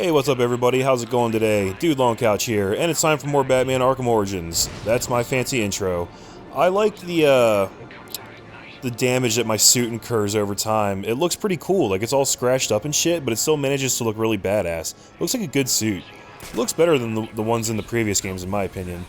Hey, what's up everybody? How's it going today? Dude Long Couch here, and it's time for more Batman Arkham Origins. That's my fancy intro. I like the damage that my suit incurs over time. It looks pretty cool, like it's all scratched up and shit, but it still manages to look really badass. Looks like a good suit. It looks better than the ones in the previous games, in my opinion.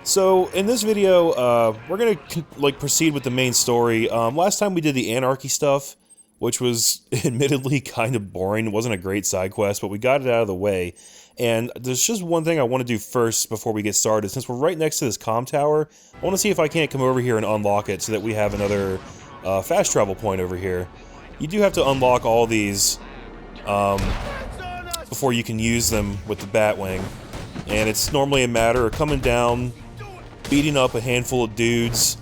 So, in this video, we're gonna, proceed with the main story. Last time we did the Anarchy stuff, which was admittedly kind of boring. It wasn't a great side quest, but we got it out of the way. And there's just one thing I want to do first before we get started. Since we're right next to this Comm Tower, I want to see if I can't come over here and unlock it so that we have another fast travel point over here. You do have to unlock all these before you can use them with the Batwing. And it's normally a matter of coming down, beating up a handful of dudes,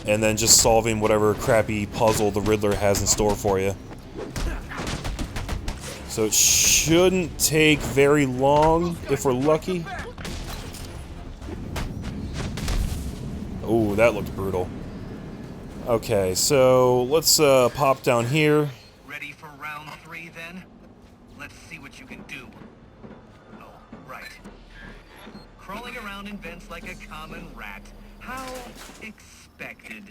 and then just solving whatever crappy puzzle the Riddler has in store for you. So it shouldn't take very long, if we're lucky. Oh, that looked brutal. Okay, so let's pop down here. Ready for round 3 then? Let's see what you can do. Oh, right. Crawling around in vents like a common rat. How expected.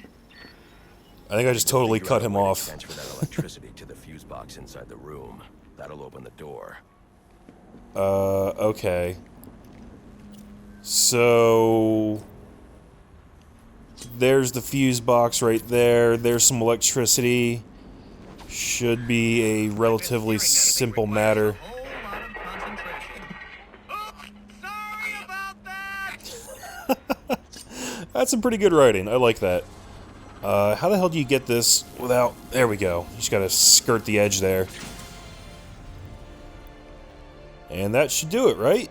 I think I just totally cut him off. Transfer that electricity to the fuse box inside the room. That'll open the door. Okay. So there's the fuse box right there. There's some electricity. Should be a relatively simple matter. That's some pretty good writing. I like that. How the hell do you get this without... There we go. You just gotta skirt the edge there. And that should do it, right?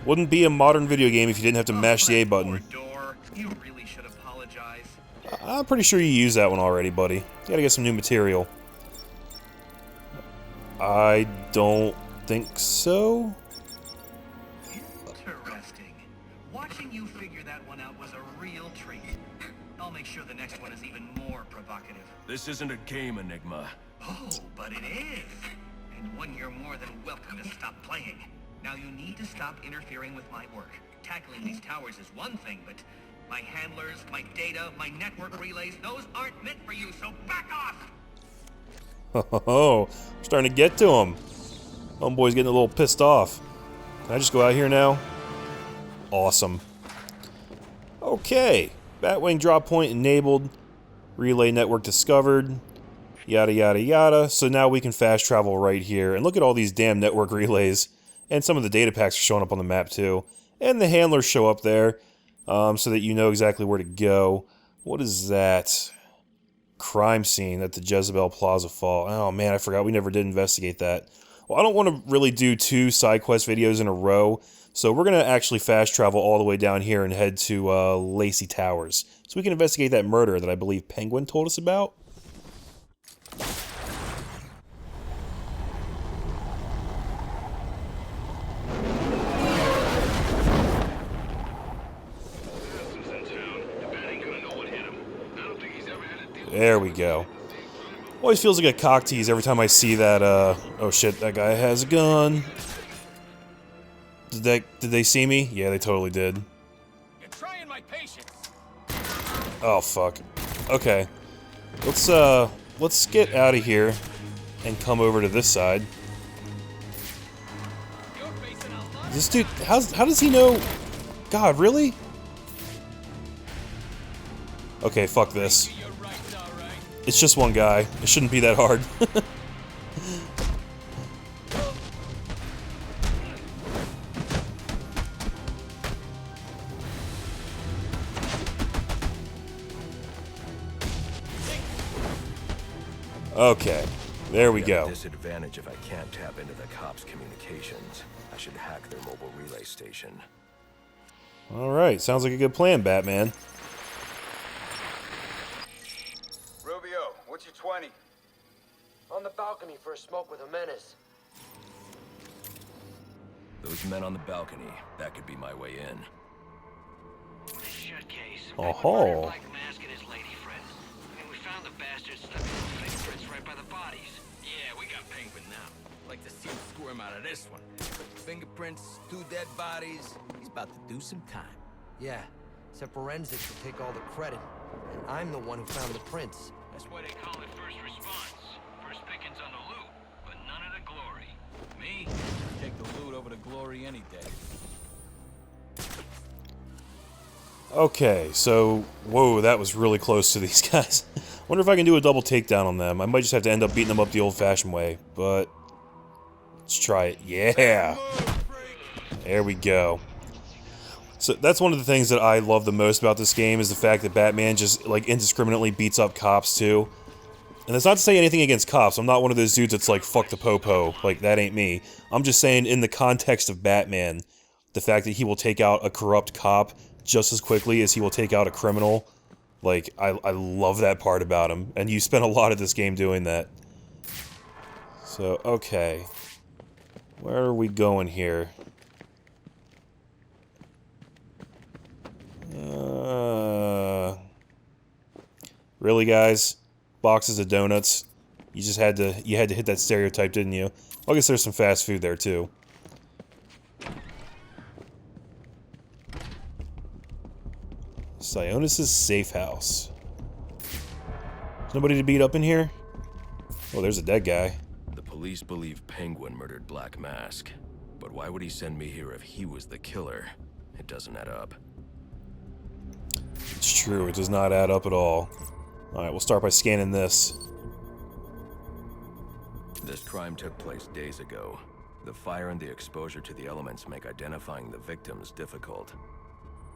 Wouldn't be a modern video game if you didn't have to mash the A button. You really should apologize. I'm pretty sure you used that one already, buddy. You gotta get some new material. I don't think so. Interesting. Watching you figure that one out was a real treat. I'll make sure the next one is even more provocative. This isn't a game, Enigma. Oh, but it is. And one you're more than welcome to stop playing. Now you need to stop interfering with my work. Tackling these towers is one thing, but my handlers, my data, my network relays, those aren't meant for you, so back off! Oh, we're starting to get to him. Homeboy's getting a little pissed off. Can I just go out here now? Awesome. Okay. Batwing drop point enabled. Relay network discovered. Yada yada yada. So now we can fast travel right here. And look at all these damn network relays. And some of the data packs are showing up on the map too. And the handlers show up there. So that you know exactly where to go. What is that? Crime scene at the Jezebel Plaza Fall. Oh man, I forgot we never did investigate that. Well, I don't want to really do 2 side quest videos in a row, so we're going to actually fast travel all the way down here and head to Lacey Towers, so we can investigate that murder that I believe Penguin told us about. There we go. Always feels like a cock tease every time I see that, oh shit, that guy has a gun. Did they see me? Yeah, they totally did. You're trying my patience. Oh, fuck. Okay. Let's get out of here and come over to this side. This dude, how does he know? God, really? Okay, fuck this. It's just one guy. It shouldn't be that hard. Okay, there we go. Disadvantage if I can't tap into the cops' communications. I should hack their mobile relay station. Alright, sounds like a good plan, Batman. What's your 20? On the balcony for a smoke with a menace. Those men on the balcony, that could be my way in. Shut case. Oh-ho. Black mask and his lady friend. And we found just stuck in fingerprints right by the bodies. Yeah, we got Penguin now. Like to see him squirm out of this one. Fingerprints, 2 dead bodies. He's about to do some time. Yeah, except forensics will take all the credit. And I'm the one who found the prints. That's why they call it first response. First pickings on the loot, but none of the glory. Me? Take the loot over the glory any day. Okay, so, whoa, that was really close to these guys. Wonder if I can do a double takedown on them. I might just have to end up beating them up the old-fashioned way, but let's try it. Yeah! There we go. So that's one of the things that I love the most about this game is the fact that Batman just, like, indiscriminately beats up cops, too. And that's not to say anything against cops. I'm not one of those dudes that's like, fuck the popo. Like, that ain't me. I'm just saying, in the context of Batman, the fact that he will take out a corrupt cop just as quickly as he will take out a criminal. Like, I love that part about him. And you spend a lot of this game doing that. So, okay. Where are we going here? Really, guys? Boxes of donuts? You just had to hit that stereotype, didn't you? Well, I guess there's some fast food there, too. Sionis' Safehouse. There's nobody to beat up in here? Oh, there's a dead guy. The police believe Penguin murdered Black Mask. But why would he send me here if he was the killer? It doesn't add up. It's true, it does not add up at all. Alright, we'll start by scanning this. This crime took place days ago. The fire and the exposure to the elements make identifying the victims difficult.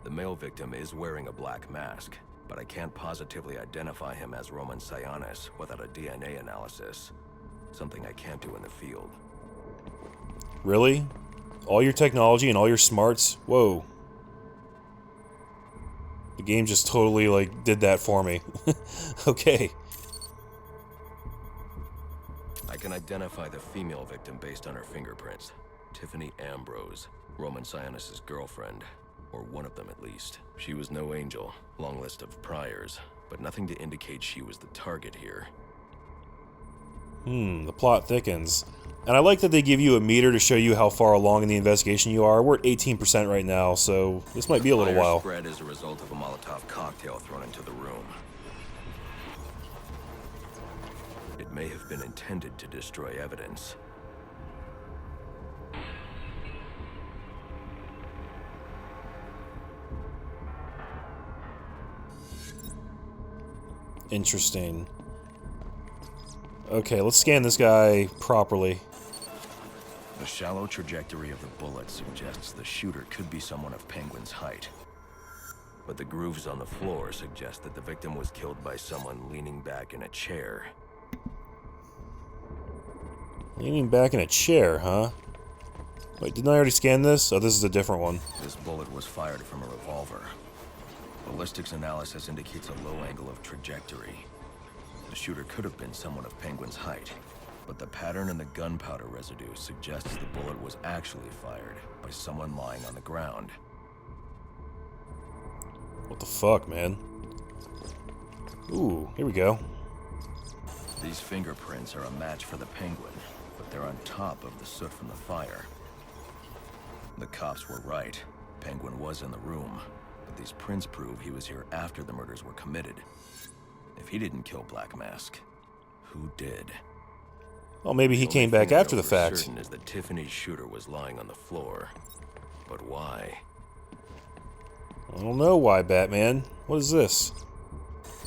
The male victim is wearing a black mask, but I can't positively identify him as Roman Sionis without a DNA analysis. Something I can't do in the field. Really? All your technology and all your smarts? Whoa. The game just totally, like, did that for me. Okay. I can identify the female victim based on her fingerprints. Tiffany Ambrose, Roman Sionis' girlfriend. Or one of them, at least. She was no angel, long list of priors, but nothing to indicate she was the target here. The plot thickens. And I like that they give you a meter to show you how far along in the investigation you are. We're at 18% right now, so this might be a little while. Fire spread as a result of a Molotov cocktail thrown into the room. It may have been intended to destroy evidence. Interesting. Okay, let's scan this guy properly. The shallow trajectory of the bullet suggests the shooter could be someone of Penguin's height. But the grooves on the floor suggest that the victim was killed by someone leaning back in a chair. Leaning back in a chair, huh? Wait, didn't I already scan this? Oh, this is a different one. This bullet was fired from a revolver. Ballistics analysis indicates a low angle of trajectory. The shooter could have been someone of Penguin's height, but the pattern in the gunpowder residue suggests the bullet was actually fired by someone lying on the ground. What the fuck, man? Ooh, here we go. These fingerprints are a match for the Penguin, but they're on top of the soot from the fire. The cops were right. Penguin was in the room. But these prints prove he was here after the murders were committed. If he didn't kill Black Mask, who did? Well, maybe he came back after the fact. Certain is that Tiffany's shooter was lying on the floor. But why? I don't know why, Batman. What is this?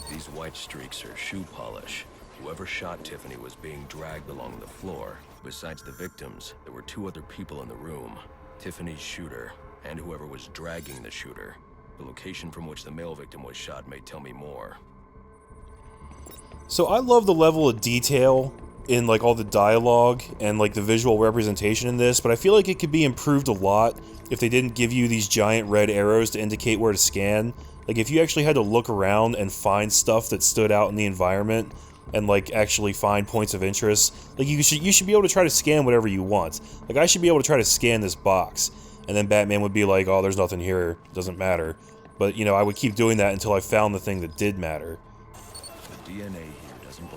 These white streaks are shoe polish. Whoever shot Tiffany was being dragged along the floor. Besides the victims, there were 2 other people in the room. Tiffany's shooter, and whoever was dragging the shooter. The location from which the male victim was shot may tell me more. So I love the level of detail in, like, all the dialogue and, like, the visual representation in this, but I feel like it could be improved a lot if they didn't give you these giant red arrows to indicate where to scan. Like, if you actually had to look around and find stuff that stood out in the environment and, like, actually find points of interest, like, you should be able to try to scan whatever you want. Like, I should be able to try to scan this box, and then Batman would be like, oh, there's nothing here, it doesn't matter. But, you know, I would keep doing that until I found the thing that did matter. The DNA here doesn't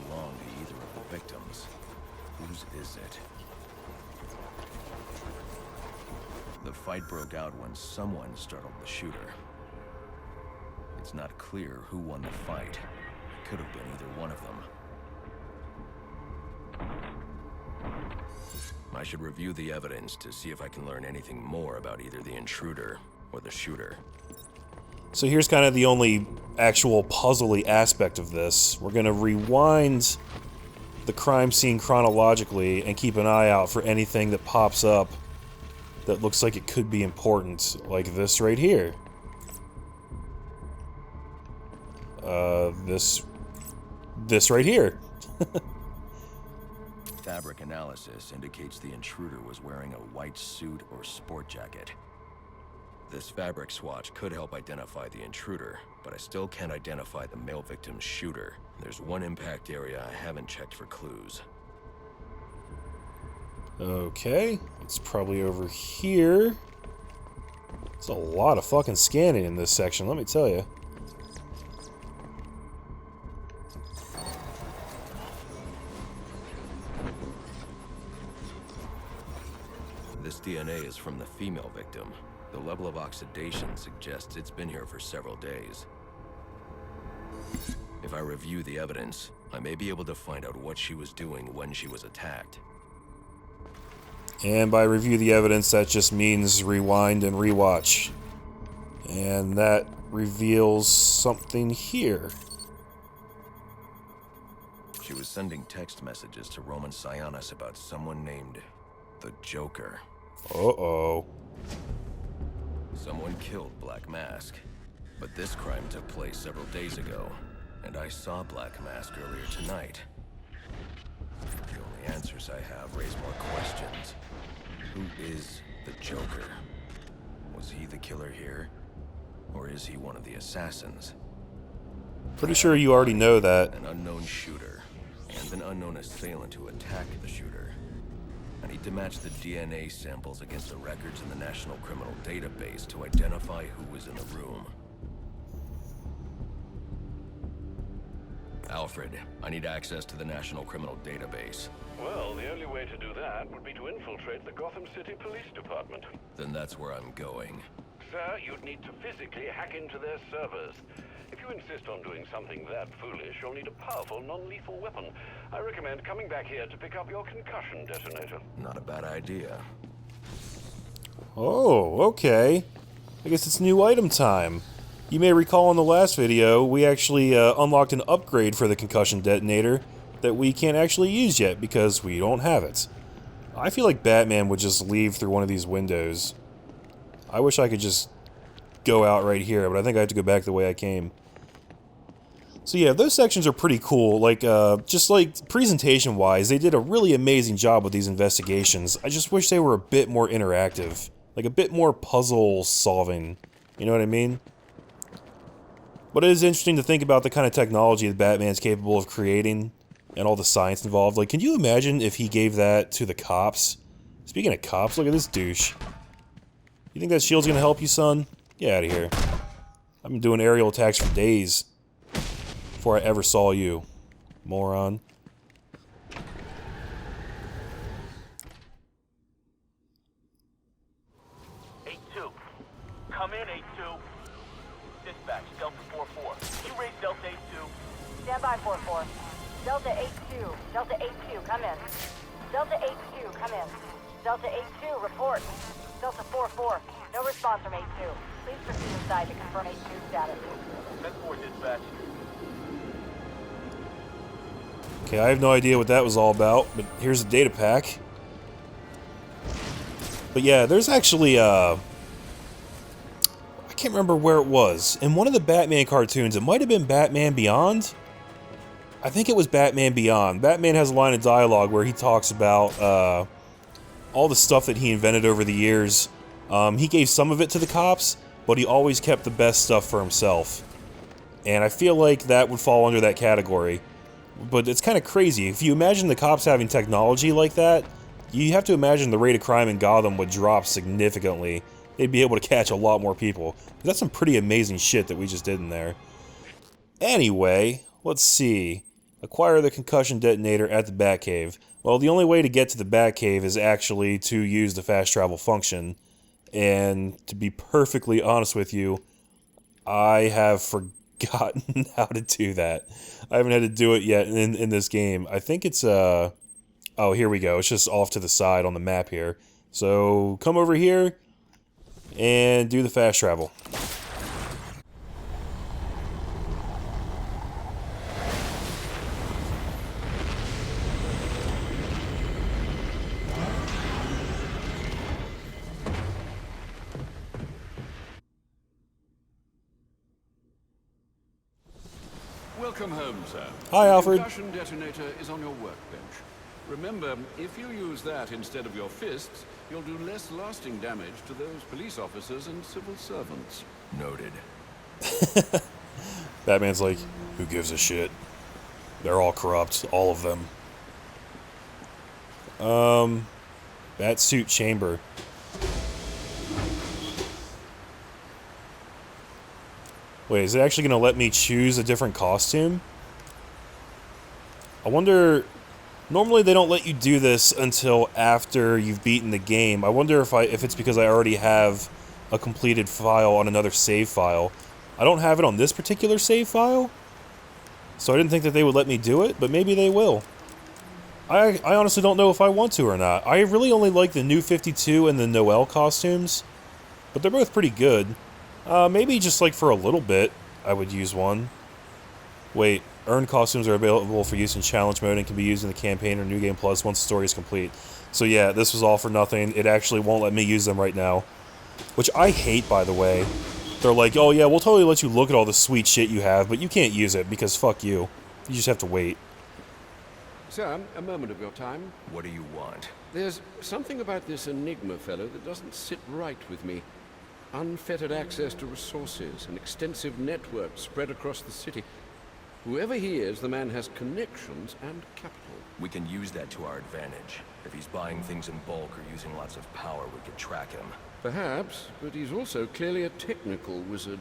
Whose is it? The fight broke out when someone startled the shooter. It's not clear who won the fight. It could have been either one of them. I should review the evidence to see if I can learn anything more about either the intruder or the shooter. So here's kind of the only actual puzzly aspect of this. We're gonna rewind the crime scene chronologically and keep an eye out for anything that pops up that looks like it could be important, like this right here. This right here. Fabric analysis indicates the intruder was wearing a white suit or sport jacket. This fabric swatch could help identify the intruder, but I still can't identify the male victim's shooter. There's one impact area I haven't checked for clues. Okay, it's probably over here. There's a lot of fucking scanning in this section, let me tell you. This DNA is from the female victim. The level of oxidation suggests it's been here for several days. If I review the evidence, I may be able to find out what she was doing when she was attacked. And by review the evidence, that just means rewind and rewatch. And that reveals something here. She was sending text messages to Roman Sionis about someone named the Joker. Uh-oh. Someone killed Black Mask, but this crime took place several days ago, and I saw Black Mask earlier tonight. The only answers I have raise more questions. Who is the Joker? Was he the killer here? Or is he one of the assassins? Pretty sure you already know that. An unknown shooter, and an unknown assailant who attacked the shooter. I need to match the DNA samples against the records in the National Criminal Database to identify who was in the room. Alfred, I need access to the National Criminal Database. Well, the only way to do that would be to infiltrate the Gotham City Police Department. Then that's where I'm going. Sir, you'd need to physically hack into their servers. If you insist on doing something that foolish, you'll need a powerful, non-lethal weapon. I recommend coming back here to pick up your concussion detonator. Not a bad idea. Oh, okay. I guess it's new item time. You may recall in the last video, we actually unlocked an upgrade for the concussion detonator that we can't actually use yet because we don't have it. I feel like Batman would just leave through one of these windows. I wish I could just go out right here, but I think I have to go back the way I came. So yeah, those sections are pretty cool. Like, just like presentation-wise, they did a really amazing job with these investigations. I just wish they were a bit more interactive. Like a bit more puzzle solving. You know what I mean? But it is interesting to think about the kind of technology that Batman's capable of creating and all the science involved. Like, can you imagine if he gave that to the cops? Speaking of cops, look at this douche. You think that shield's gonna help you, son? Get out of here. I've been doing aerial attacks for days before I ever saw you, moron. Come in, 8-2. Dispatch, Delta 4-4. You raise Delta 8-2. Stand by, 4-4. Delta 8-2. Delta 8-2, come in. Delta 8-2, come in. Delta 8-2, report. Delta 4-4, no response from 8-2. Please proceed inside to confirm 8-2 status. 10-4, dispatch. Okay, I have no idea what that was all about, but here's the data pack. But yeah, there's actually, I can't remember where it was. In one of the Batman cartoons, it might have been Batman Beyond? I think it was Batman Beyond. Batman has a line of dialogue where he talks about, all the stuff that he invented over the years. He gave some of it to the cops, but he always kept the best stuff for himself. And I feel like that would fall under that category. But it's kind of crazy. If you imagine the cops having technology like that, you have to imagine the rate of crime in Gotham would drop significantly. They'd be able to catch a lot more people. That's some pretty amazing shit that we just did in there. Anyway, let's see. Acquire the concussion detonator at the Batcave. Well, the only way to get to the Batcave is actually to use the fast travel function. And to be perfectly honest with you, I have forgotten how to do that. I haven't had to do it yet in this game. I think it's, oh, here we go. It's just off to the side on the map here. So, come over here and do the fast travel. Welcome home, sir. Hi, Alfred. The concussion detonator is on your workbench. Remember, if you use that instead of your fists, you'll do less lasting damage to those police officers and civil servants. Noted. Batman's like, who gives a shit? They're all corrupt, all of them. Batsuit chamber. Wait, is it actually going to let me choose a different costume? I wonder... Normally they don't let you do this until after you've beaten the game. I wonder if it's because I already have a completed file on another save file. I don't have it on this particular save file, so I didn't think that they would let me do it, but maybe they will. I honestly don't know if I want to or not. I really only like the New 52 and the Noel costumes, but they're both pretty good. Maybe just like for a little bit, I would use one. Wait, earned costumes are available for use in challenge mode and can be used in the campaign or New Game Plus once the story is complete. So yeah, this was all for nothing. It actually won't let me use them right now. Which I hate, by the way. They're like, oh yeah, we'll totally let you look at all the sweet shit you have, but you can't use it because fuck you. You just have to wait. Sir, a moment of your time. What do you want? There's something about this Enigma fellow that doesn't sit right with me. Unfettered access to resources, an extensive network spread across the city. Whoever he is, the man has connections and capital. We can use that to our advantage. If he's buying things in bulk or using lots of power, we can track him. Perhaps, but he's also clearly a technical wizard.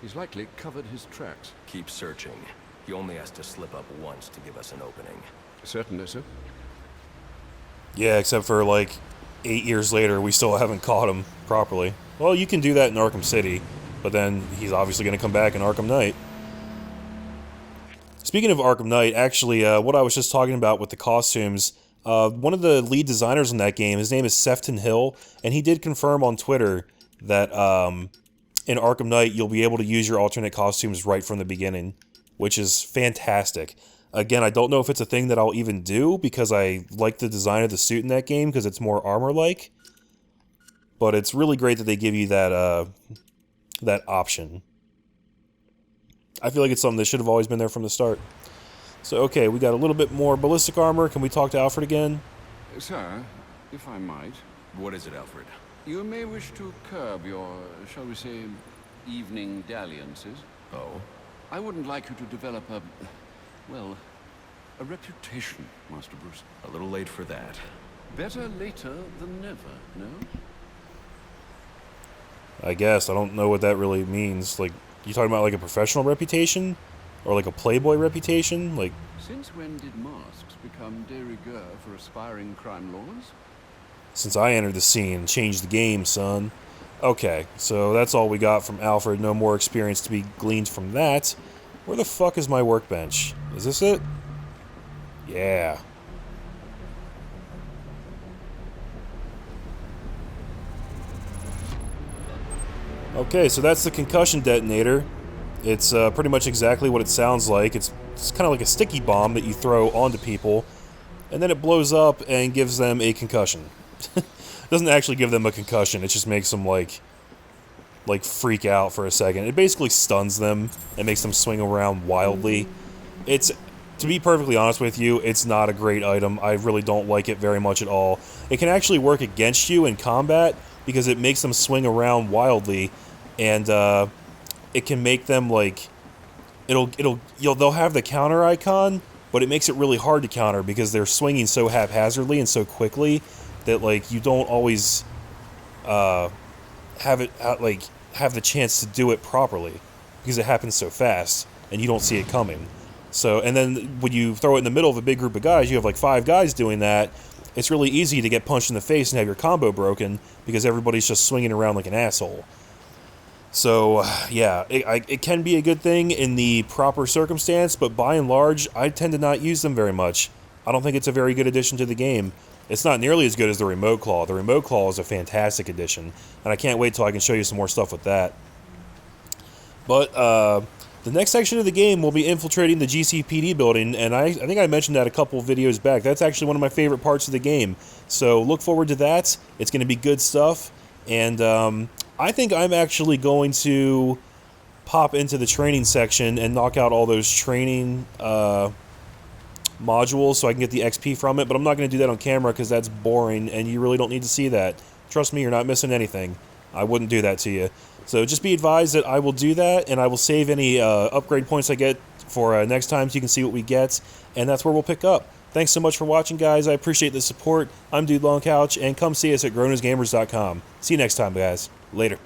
He's likely covered his tracks. Keep searching. He only has to slip up once to give us an opening. Certainly, sir. Yeah, except for like 8 years later, we still haven't caught him properly. Well, you can do that in Arkham City, but then he's obviously going to come back in Arkham Knight. Speaking of Arkham Knight, actually, what I was just talking about with the costumes, one of the lead designers in that game, his name is Sefton Hill, and he did confirm on Twitter that in Arkham Knight, you'll be able to use your alternate costumes right from the beginning, which is fantastic. Again, I don't know if it's a thing that I'll even do, because I like the design of the suit in that game, because it's more armor-like. But it's really great that they give you that, that option. I feel like it's something that should have always been there from the start. So, okay, we got a little bit more ballistic armor. Can we talk to Alfred again? Sir, if I might, What is it, Alfred? you may wish to curb your, shall we say, evening dalliances. Oh? I wouldn't like you to develop a, well, a reputation, Master Bruce. A little late for that. Better later than never, no? I guess. I don't know what that really means. Like, you talking about like a professional reputation? Or like a playboy reputation? Like... Since when did masks become de rigueur for aspiring crime lords? Since I entered the scene, changed the game, son. Okay, so that's all we got from Alfred. No more experience to be gleaned from that. Where the fuck is my workbench? Is this it? Yeah. Okay, so that's the concussion detonator. It's pretty much exactly what it sounds like. It's kind of like a sticky bomb that you throw onto people, and then it blows up and gives them a concussion. Doesn't actually give them a concussion, it just makes them like freak out for a second. It basically stuns them and makes them swing around wildly. It's, to be perfectly honest with you, it's not a great item. I really don't like it very much at all. It can actually work against you in combat because it makes them swing around wildly, and it can make them like they'll have the counter icon, but it makes it really hard to counter because they're swinging so haphazardly and so quickly that like you don't always have the chance to do it properly because it happens so fast and you don't see it coming. So, and then when you throw it in the middle of a big group of guys, you have like 5 guys doing that. It's really easy to get punched in the face and have your combo broken because everybody's just swinging around like an asshole. So, yeah, it can be a good thing in the proper circumstance, but by and large, I tend to not use them very much. I don't think it's a very good addition to the game. It's not nearly as good as the Remote Claw. The Remote Claw is a fantastic addition, and I can't wait till I can show you some more stuff with that. But, the next section of the game will be infiltrating the GCPD building, and I think I mentioned that a couple videos back. That's actually one of my favorite parts of the game. So look forward to that. It's going to be good stuff, and I think I'm actually going to pop into the training section and knock out all those training modules so I can get the XP from it, but I'm not going to do that on camera because that's boring, and you really don't need to see that. Trust me, you're not missing anything. I wouldn't do that to you. So just be advised that I will do that, and I will save any upgrade points I get for next time so you can see what we get, and that's where we'll pick up. Thanks so much for watching, guys. I appreciate the support. I'm Dude Long Couch, and come see us at GronersGamers.com. See you next time, guys. Later.